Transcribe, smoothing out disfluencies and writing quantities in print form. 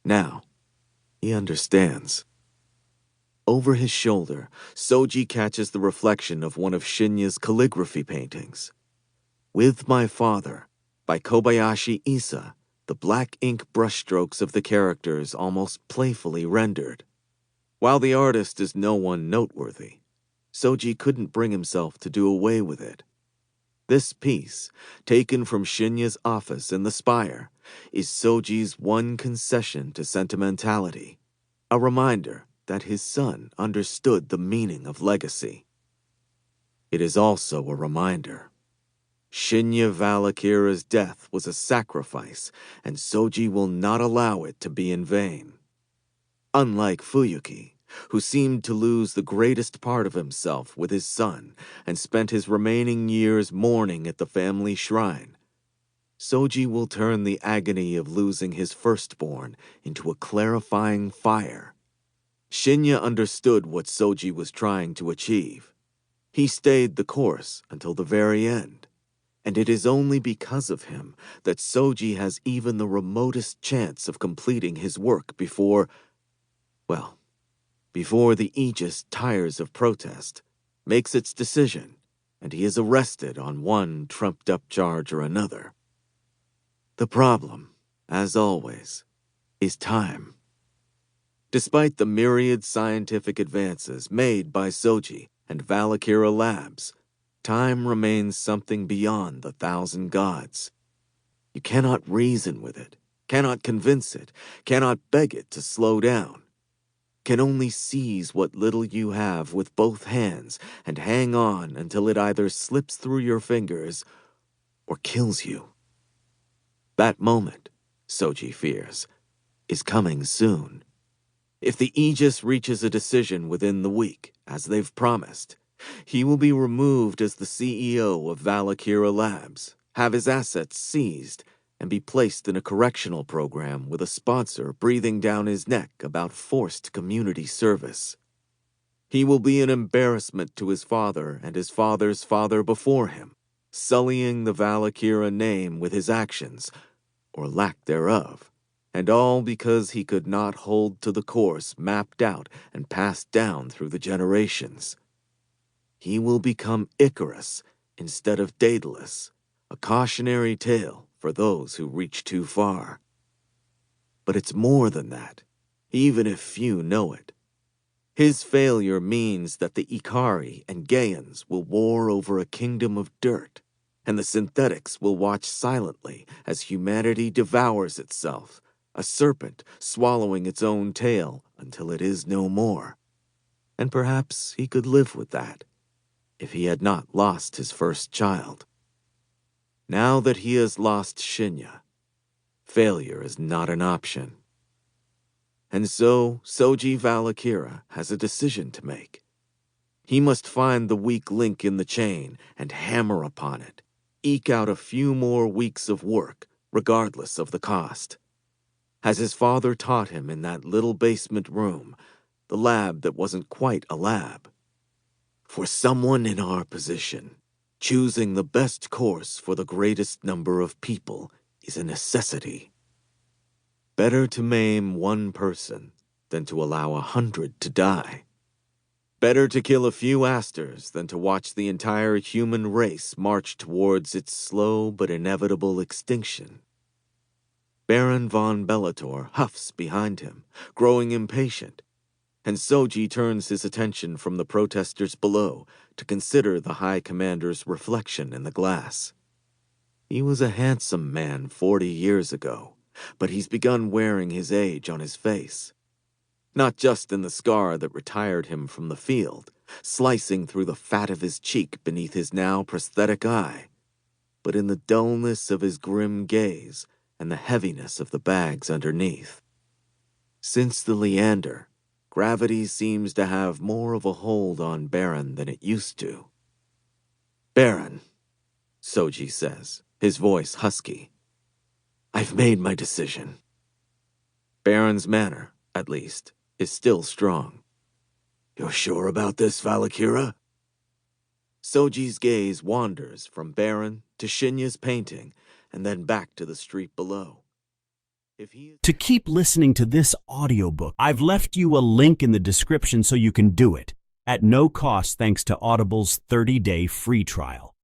Now, he understands. Over his shoulder, Soji catches the reflection of one of Shinya's calligraphy paintings. With My Father, by Kobayashi Isa, the black ink brushstrokes of the characters almost playfully rendered. While the artist is no one noteworthy, Soji couldn't bring himself to do away with it. This piece, taken from Shinya's office in the Spire, is Soji's one concession to sentimentality, a reminder that his son understood the meaning of legacy. It is also a reminder. Shinya Valakira's death was a sacrifice, and Soji will not allow it to be in vain. Unlike Fuyuki, who seemed to lose the greatest part of himself with his son and spent his remaining years mourning at the family shrine, Soji will turn the agony of losing his firstborn into a clarifying fire. Shinya understood what Soji was trying to achieve. He stayed the course until the very end, and it is only because of him that Soji has even the remotest chance of completing his work before the Aegis tires of protest, makes its decision, and he is arrested on one trumped-up charge or another. The problem, as always, is time. Despite the myriad scientific advances made by Soji and Valakira Labs, time remains something beyond the 1,000 gods. You cannot reason with it, cannot convince it, cannot beg it to slow down. Can only seize what little you have with both hands and hang on until it either slips through your fingers or kills you. That moment, Soji fears, is coming soon. If the Aegis reaches a decision within the week, as they've promised, he will be removed as the CEO of Valakira Labs, have his assets seized, and be placed in a correctional program with a sponsor breathing down his neck about forced community service. He will be an embarrassment to his father and his father's father before him, sullying the Valakira name with his actions, or lack thereof, and all because he could not hold to the course mapped out and passed down through the generations. He will become Icarus instead of Daedalus, a cautionary tale for those who reach too far. But it's more than that, even if few know it. His failure means that the Ikari and Gaians will war over a kingdom of dirt, and the synthetics will watch silently as humanity devours itself, a serpent swallowing its own tail until it is no more. And perhaps he could live with that, if he had not lost his first child. Now that he has lost Shinya, failure is not an option. And so, Soji Valakira has a decision to make. He must find the weak link in the chain and hammer upon it, eke out a few more weeks of work, regardless of the cost. As his father taught him in that little basement room, the lab that wasn't quite a lab. For someone in our position, choosing the best course for the greatest number of people is a necessity. Better to maim one person than to allow 100 to die. Better to kill a few asters than to watch the entire human race march towards its slow but inevitable extinction. Baron von Bellator huffs behind him, growing impatient, and Soji turns his attention from the protesters below to consider the High Commander's reflection in the glass. He was a handsome man 40 years ago, but he's begun wearing his age on his face. Not just in the scar that retired him from the field, slicing through the fat of his cheek beneath his now prosthetic eye, but in the dullness of his grim gaze and the heaviness of the bags underneath. Since the Leander, gravity seems to have more of a hold on Baron than it used to. "Baron," Soji says, his voice husky, "I've made my decision." Baron's manner, at least, is still strong. "You're sure about this, Valakira?" Soji's gaze wanders from Baron to Shinya's painting and then back to the street below. If he To keep listening to this audiobook, I've left you a link in the description so you can do it at no cost thanks to Audible's 30-day free trial.